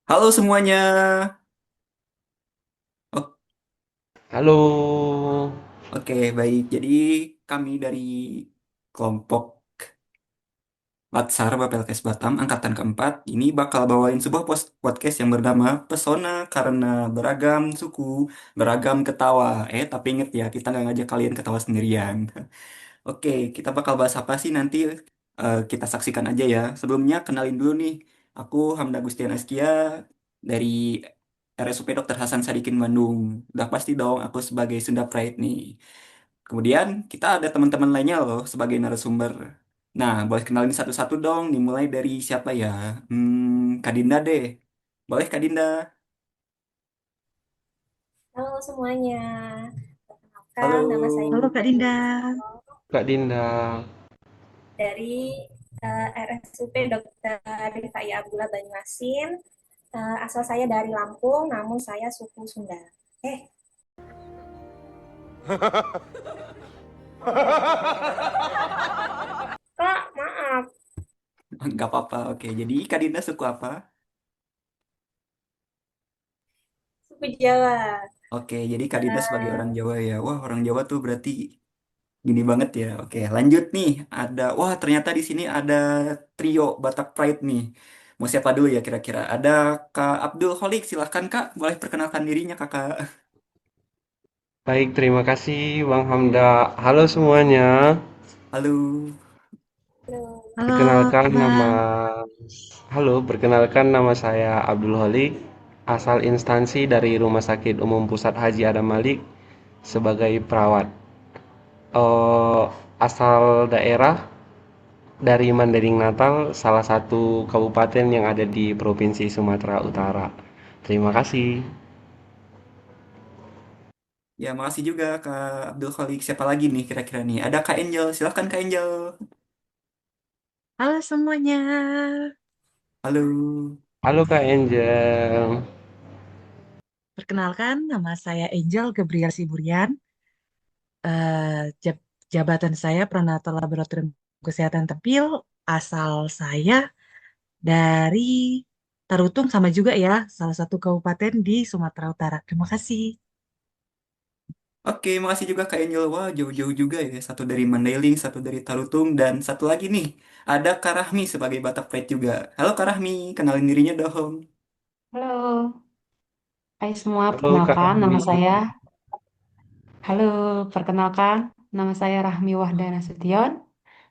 Halo semuanya. O- Halo, Oke, baik. Jadi kami dari kelompok Latsar Bapelkes Batam angkatan keempat ini bakal bawain sebuah podcast yang bernama Pesona karena beragam suku, beragam ketawa. Tapi inget ya, kita nggak ngajak kalian ketawa sendirian. Oke, kita bakal bahas apa sih nanti? Kita saksikan aja ya. Sebelumnya kenalin dulu nih. Aku Hamda Gustian Askia dari RSUP Dr. Hasan Sadikin Bandung. Udah pasti dong aku sebagai Sunda Pride nih. Kemudian kita ada teman-teman lainnya loh sebagai narasumber. Nah, boleh kenalin satu-satu dong. Dimulai dari siapa ya? Kak Dinda deh. Boleh Kak Dinda? Halo semuanya, Halo. perkenalkan nama saya Halo Kak Dinda. Kak Dinda. dari RSUP Dr. Rifai Abdullah Banyuasin. Asal saya dari Lampung, namun saya suku Sunda. Eh, Kak, maaf, Nggak apa-apa. Oke, jadi Kak Dinda suku apa? suku Jawa. Oke, jadi Kak Dinda sebagai orang Eh, Jawa ya. Wah, orang Jawa tuh berarti gini banget ya. Oke, lanjut nih. Wah, ternyata di sini ada trio Batak Pride nih. Mau siapa dulu ya kira-kira? Ada Kak Abdul Holik, silahkan Kak. Boleh perkenalkan dirinya Kakak. Baik, terima kasih Bang Hamda. Halo semuanya. Halo. Halo. Halo Perkenalkan nama Bang. Halo, perkenalkan nama saya Abdul Holik, asal instansi dari Rumah Sakit Umum Pusat Haji Adam Malik sebagai perawat. Eh, Asal daerah dari Mandailing Natal, salah satu kabupaten yang ada di Provinsi Sumatera Utara. Terima kasih. Ya, makasih juga Kak Abdul Holik. Siapa lagi nih kira-kira nih? Ada Kak Angel. Silahkan Kak Angel. Halo semuanya. Halo. Halo Kak Angel. Perkenalkan nama saya Angel Gabriel Siburian. Jabatan saya Pranatal Laboratorium Kesehatan Tepil. Asal saya dari Tarutung sama juga ya, salah satu kabupaten di Sumatera Utara. Terima kasih. Oke, makasih juga Kak Angel. Wah, jauh-jauh juga ya. Satu dari Mandailing, satu dari Tarutung, dan satu lagi nih. Ada Kak Rahmi sebagai Batak Pride juga. Halo Kak Rahmi, kenalin dirinya dong. Halo, hai semua, Halo Kak Rahmi. Halo, perkenalkan, nama saya Rahmi Wahdana Sution,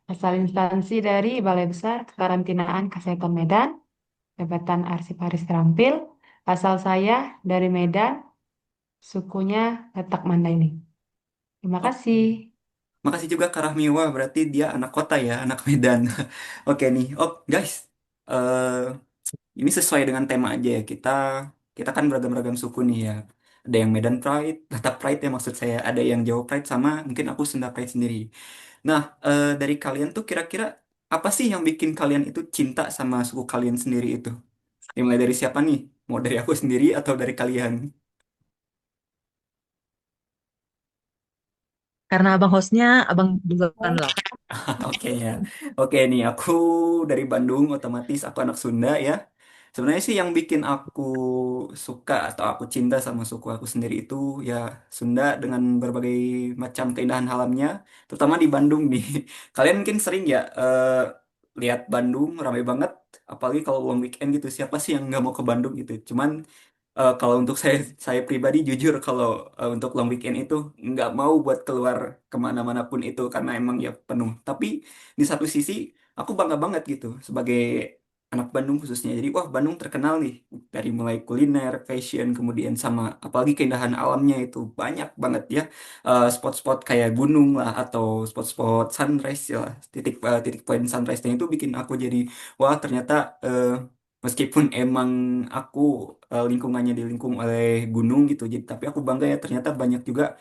asal instansi dari Balai Besar Kekarantinaan Kesehatan Medan, Jabatan Arsiparis Terampil, asal saya dari Medan, sukunya Batak Mandailing. Terima Oke. kasih. Makasih juga Kak Rahmi. Wah, berarti dia anak kota ya, anak Medan. Oke nih. Oh, guys. eh Ini sesuai dengan tema aja ya. Kita kan beragam-ragam suku nih ya. Ada yang Medan Pride, Batak Pride ya maksud saya. Ada yang Jawa Pride sama mungkin aku Sunda Pride sendiri. Nah, dari kalian tuh kira-kira apa sih yang bikin kalian itu cinta sama suku kalian sendiri itu? Dimulai dari siapa nih? Mau dari aku sendiri atau dari kalian? Karena abang hostnya, abang duluan lah. Oke ya. Oke nih, aku dari Bandung, otomatis aku anak Sunda ya. Sebenarnya sih yang bikin aku suka atau aku cinta sama suku aku sendiri itu ya Sunda dengan berbagai macam keindahan alamnya, terutama di Bandung nih. Kalian mungkin sering ya lihat Bandung ramai banget, apalagi kalau long weekend gitu. Siapa sih yang nggak mau ke Bandung gitu? Cuman kalau untuk saya pribadi jujur kalau untuk long weekend itu nggak mau buat keluar kemana-mana pun itu karena emang ya penuh. Tapi di satu sisi aku bangga banget gitu sebagai anak Bandung khususnya. Jadi wah Bandung terkenal nih dari mulai kuliner, fashion, kemudian sama apalagi keindahan alamnya itu banyak banget ya. Spot-spot kayak gunung lah atau spot-spot sunrise ya lah. Titik poin sunrise-nya itu bikin aku jadi wah ternyata meskipun emang aku lingkungannya dilingkung oleh gunung gitu, jadi tapi aku bangga ya ternyata banyak juga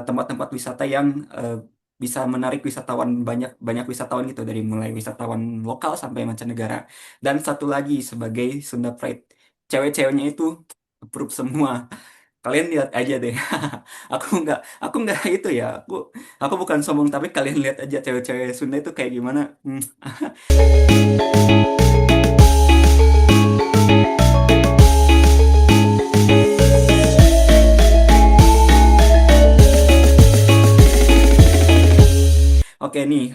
tempat-tempat wisata yang bisa menarik wisatawan banyak banyak wisatawan gitu dari mulai wisatawan lokal sampai mancanegara. Dan satu lagi sebagai Sunda Pride, cewek-ceweknya itu approve semua. Kalian lihat aja deh. Aku nggak itu ya. Aku bukan sombong tapi kalian lihat aja cewek-cewek Sunda itu kayak gimana. Oke nih,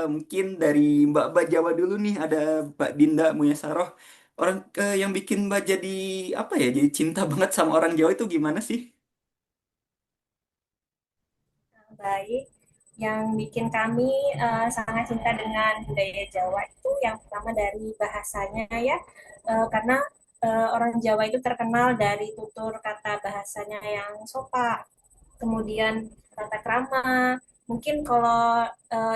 mungkin dari Mbak Jawa dulu nih, ada Mbak Dinda Muyasaroh. Orang yang bikin Mbak jadi apa ya, jadi cinta banget sama orang Jawa itu gimana sih? Baik, yang bikin kami sangat cinta dengan budaya Jawa itu yang pertama dari bahasanya ya. Karena orang Jawa itu terkenal dari tutur kata bahasanya yang sopan, kemudian tata krama. Mungkin kalau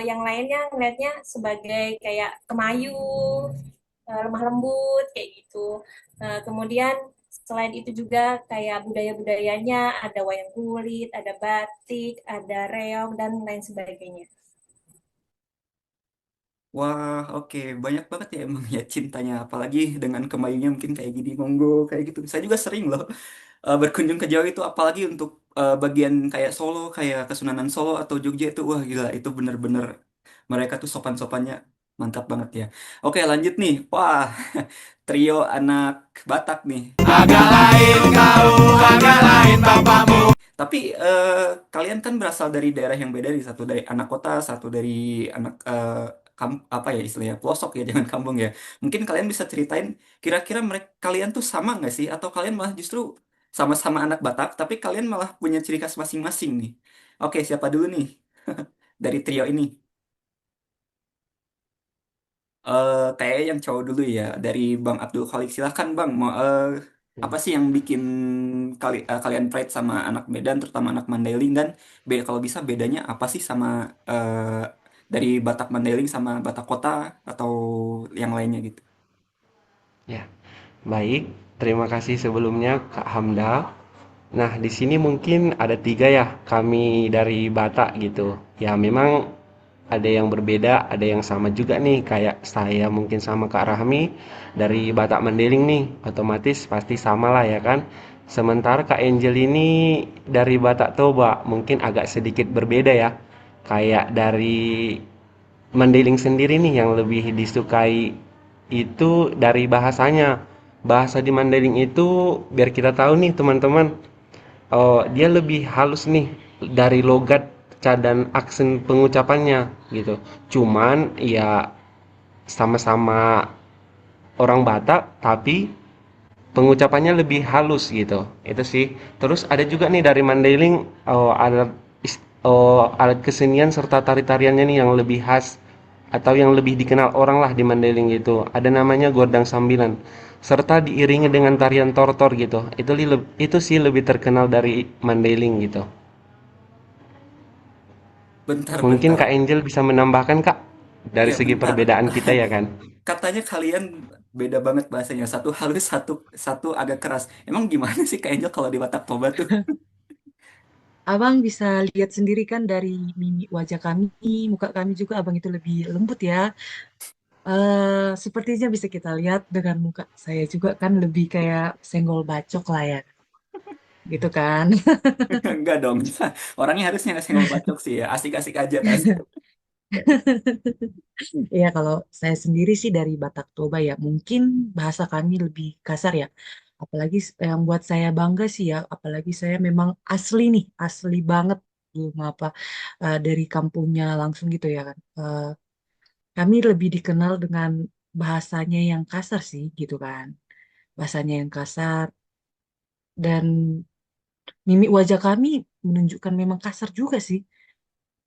yang lainnya ngelihatnya sebagai kayak kemayu, lemah lembut kayak gitu. Kemudian selain itu juga kayak budaya-budayanya ada wayang kulit, ada batik, ada reog dan lain sebagainya. Wah, oke. Banyak banget ya emang ya cintanya. Apalagi dengan kemayunya mungkin kayak gini, monggo, kayak gitu. Saya juga sering loh berkunjung ke Jawa itu. Apalagi untuk bagian kayak Solo, kayak Kesunanan Solo atau Jogja itu. Wah, gila. Itu bener-bener mereka tuh sopan-sopannya mantap banget ya. Oke, lanjut nih. Wah, trio anak Batak nih. Tapi kalian kan berasal dari daerah yang beda, di satu dari anak kota, satu dari anak apa ya istilahnya pelosok ya, jangan kampung ya. Mungkin kalian bisa ceritain kira-kira mereka kalian tuh sama nggak sih, atau kalian malah justru sama-sama anak Batak, tapi kalian malah punya ciri khas masing-masing nih. Oke, siapa dulu nih dari trio ini? Kayak yang cowok dulu ya, dari Bang Abdul Khalik. Silahkan Bang, mau apa sih yang bikin kalian pride sama anak Medan, terutama anak Mandailing, dan kalau bisa bedanya apa sih sama dari Batak Mandailing sama Batak Kota atau yang lainnya gitu? Ya, baik. Terima kasih sebelumnya Kak Hamdal. Nah, di sini mungkin ada tiga ya, kami dari Batak gitu. Ya, memang ada yang berbeda, ada yang sama juga nih. Kayak saya mungkin sama Kak Rahmi dari Batak Mandailing nih, otomatis pasti sama lah ya kan. Sementara Kak Angel ini dari Batak Toba, mungkin agak sedikit berbeda ya. Kayak dari Mandailing sendiri nih yang lebih disukai itu dari bahasanya. Bahasa di Mandailing itu biar kita tahu nih teman-teman, dia lebih halus nih dari logat dan aksen pengucapannya gitu. Cuman ya sama-sama orang Batak tapi pengucapannya lebih halus gitu. Itu sih. Terus ada juga nih dari Mandailing alat kesenian serta tari-tariannya nih yang lebih khas atau yang lebih dikenal orang lah di Mandailing itu. Ada namanya Gondang Sambilan. Serta diiringi dengan tarian tortor gitu. Itu sih lebih terkenal dari Mandailing gitu. Mungkin Bentar-bentar, Kak Angel bisa menambahkan Kak dari ya segi bentar. perbedaan kita ya kan. Katanya kalian beda banget bahasanya, satu halus, satu satu agak keras. Emang gimana sih kayaknya kalau di Batak Toba tuh? Abang bisa lihat sendiri kan dari mimik wajah kami, muka kami juga abang itu lebih lembut ya. Sepertinya bisa kita lihat dengan muka saya juga kan lebih kayak senggol bacok lah ya, gitu kan. Enggak dong. Orangnya harusnya nggak senggol bacok sih ya. Asik-asik aja tas. Ya kalau saya sendiri sih dari Batak Toba ya, mungkin bahasa kami lebih kasar ya. Apalagi yang buat saya bangga sih ya, apalagi saya memang asli nih, asli banget belum apa dari kampungnya langsung gitu ya kan. Kami lebih dikenal dengan bahasanya yang kasar sih gitu kan. Bahasanya yang kasar dan mimik wajah kami menunjukkan memang kasar juga sih.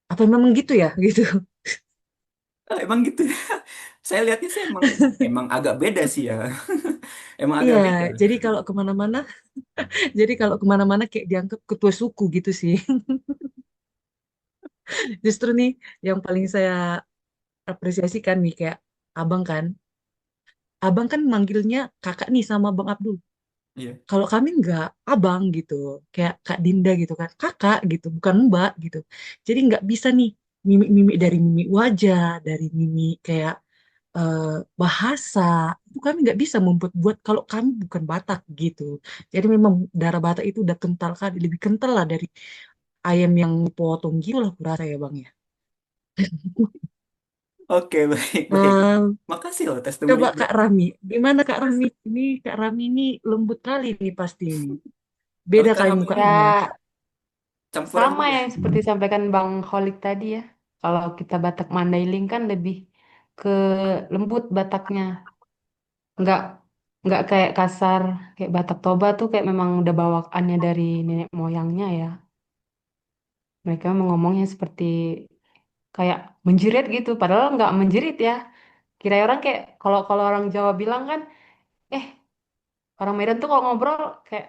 Apa memang gitu ya gitu. Emang gitu ya. Saya lihatnya sih emang emang agak beda sih ya. Emang Iya, agak beda. jadi kalau kemana-mana, jadi kalau kemana-mana kayak dianggap ketua suku gitu sih. Justru nih yang paling saya apresiasikan nih kayak abang kan, abang kan manggilnya kakak nih sama Bang Abdul. Iya. Kalau kami nggak abang gitu, kayak Kak Dinda gitu kan, kakak gitu, bukan mbak gitu. Jadi nggak bisa nih mimik-mimik dari mimik wajah, dari mimik kayak eh, bahasa itu kami nggak bisa membuat buat kalau kami bukan Batak gitu. Jadi memang darah Batak itu udah kental kali, lebih kental lah dari ayam yang potong gitu lah kurasa ya bang ya. Oke, baik, baik. Eh, Makasih loh Coba testimoninya. Kak Rami, gimana Kak Rami? Ini Kak Rami ini lembut kali nih pasti ini. Kalau Beda Kak kali Rami ini mukanya. Ya, campuran sama juga. yang seperti disampaikan Bang Kholik tadi ya. Kalau kita Batak Mandailing kan lebih ke lembut Bataknya. Nggak nggak kayak kasar kayak Batak Toba tuh kayak memang udah bawaannya dari nenek moyangnya ya. Mereka mau ngomongnya seperti kayak menjerit gitu, padahal nggak menjerit ya. Kira orang kayak kalau kalau orang Jawa bilang kan, eh orang Medan tuh kalau ngobrol kayak,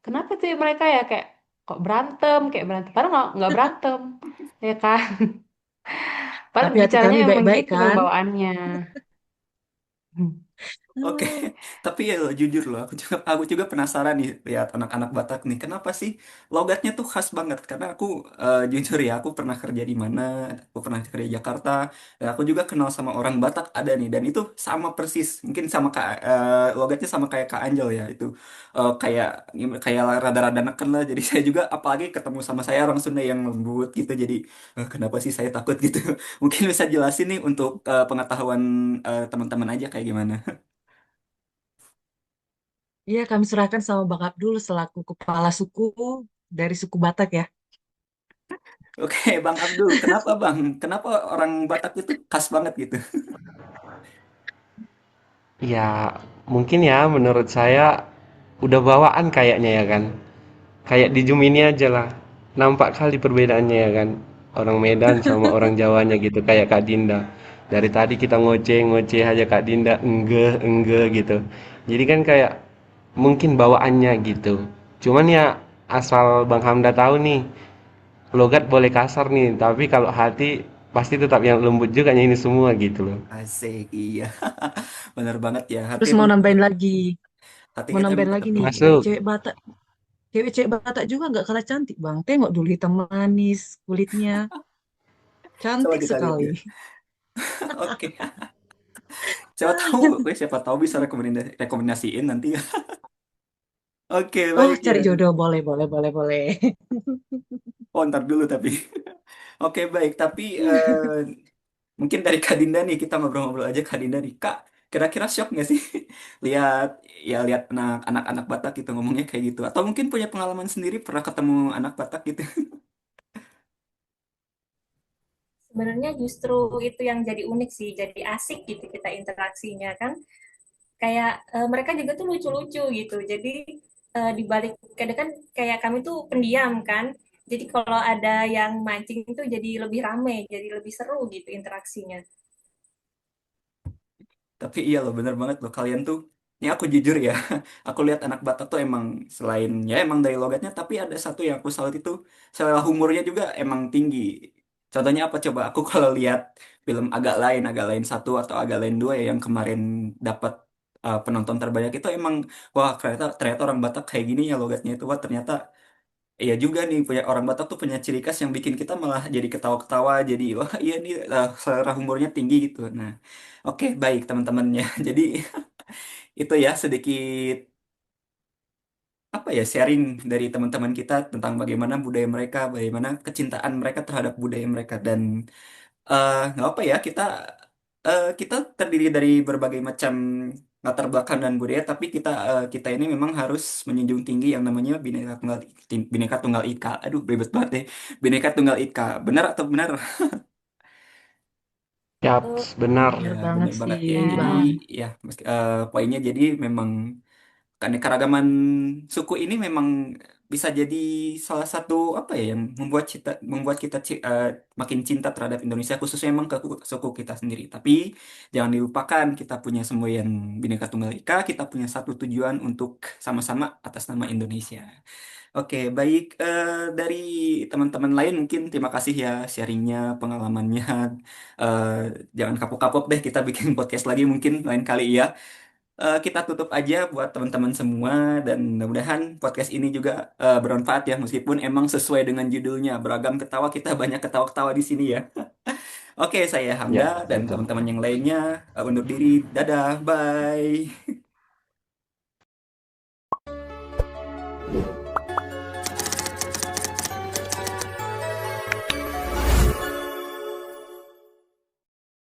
kenapa tuh mereka ya kayak kok kayak berantem. Padahal nggak berantem, ya kan? Padahal Tapi hati bicaranya kami memang baik-baik gitu kan? bawaannya. Oke, Hmm. tapi ya jujur loh, aku juga penasaran nih lihat anak-anak Batak nih. Kenapa sih logatnya tuh khas banget? Karena aku jujur ya, aku pernah kerja di mana, aku pernah kerja di Jakarta, dan aku juga kenal sama orang Batak ada nih, dan itu sama persis, mungkin sama logatnya sama kayak Kak Anjel ya, itu kayak kayak rada-rada neken lah. Jadi saya juga apalagi ketemu sama saya orang Sunda yang lembut gitu, jadi kenapa sih saya takut gitu? Mungkin bisa jelasin nih untuk pengetahuan teman-teman aja kayak gimana? Iya, kami serahkan sama Bang Abdul selaku kepala suku dari suku Batak ya. Oke, Bang Abdul, kenapa Bang? Kenapa orang Batak itu khas banget gitu? Ya, mungkin ya menurut saya udah bawaan kayaknya ya kan. Kayak di Zoom ini aja lah. Nampak kali perbedaannya ya kan. Orang Medan sama orang Jawanya gitu kayak Kak Dinda. Dari tadi kita ngoceh-ngoceh aja Kak Dinda enggak gitu. Jadi kan kayak mungkin bawaannya gitu. Cuman ya asal Bang Hamda tahu nih, logat boleh kasar nih, tapi kalau hati pasti tetap yang lembut juga ini semua gitu loh. Asik, iya. Bener banget ya. Hati Terus mau emang, nambahin lagi, hati mau kita emang nambahin lagi tetap nih, lembut. Masuk. cewek-cewek Batak juga nggak kalah cantik Bang. Tengok dulu hitam manis kulitnya, Coba cantik kita lihat ya. sekali. Oke. Siapa tahu, siapa tahu bisa rekomendasiin nanti. Oke, Oh, baik ya. cari jodoh boleh, boleh, boleh, boleh. Oh, ntar dulu tapi. Oke, baik. Tapi mungkin dari Kak Dinda nih, kita ngobrol-ngobrol aja Kak Dinda nih. Kak, kira-kira shock nggak sih lihat lihat anak-anak Batak gitu ngomongnya kayak gitu? Atau mungkin punya pengalaman sendiri pernah ketemu anak Batak gitu? Sebenarnya justru itu yang jadi unik sih, jadi asik gitu kita interaksinya kan. Kayak mereka juga tuh lucu-lucu gitu. Jadi di balik kadang kan kayak kami tuh pendiam kan. Jadi kalau ada yang mancing itu jadi lebih rame, jadi lebih seru gitu interaksinya. Tapi iya loh, bener banget loh kalian tuh. Ini aku jujur ya, aku lihat anak Batak tuh emang selain ya emang dari logatnya, tapi ada satu yang aku salut itu selera humornya juga emang tinggi. Contohnya apa coba? Aku kalau lihat film agak lain satu atau agak lain dua ya yang kemarin dapat penonton terbanyak itu emang wah ternyata ternyata orang Batak kayak gini ya logatnya itu wah ternyata iya juga nih punya orang Batak tuh punya ciri khas yang bikin kita malah jadi ketawa-ketawa jadi wah iya nih selera humornya tinggi gitu. Nah, oke baik teman-temannya. Jadi itu ya sedikit apa ya sharing dari teman-teman kita tentang bagaimana budaya mereka, bagaimana kecintaan mereka terhadap budaya mereka dan nggak apa ya kita terdiri dari berbagai macam latar belakang dan budaya, tapi kita ini memang harus menjunjung tinggi yang namanya Bhinneka Tunggal Ika. Aduh, ribet banget deh. Bhinneka Tunggal Ika. Benar atau benar? Yaps, Betul. benar. Ya, Bener banget benar sih, banget ya. Jadi Bang. ya poinnya jadi memang keanekaragaman suku ini memang bisa jadi salah satu apa ya yang membuat kita makin cinta terhadap Indonesia khususnya memang ke suku kita sendiri. Tapi jangan dilupakan kita punya semboyan Bhinneka Tunggal Ika, kita punya satu tujuan untuk sama-sama atas nama Indonesia. Oke, baik dari teman-teman lain mungkin terima kasih ya sharingnya, pengalamannya. Eh, jangan kapok-kapok deh kita bikin podcast lagi mungkin lain kali ya. Kita tutup aja buat teman-teman semua dan mudah-mudahan podcast ini juga bermanfaat ya meskipun emang sesuai dengan judulnya beragam ketawa kita banyak ketawa-ketawa di sini ya. Oke, saya Hamda Ya, dan betul. teman-teman yang lainnya undur diri. Dadah, bye.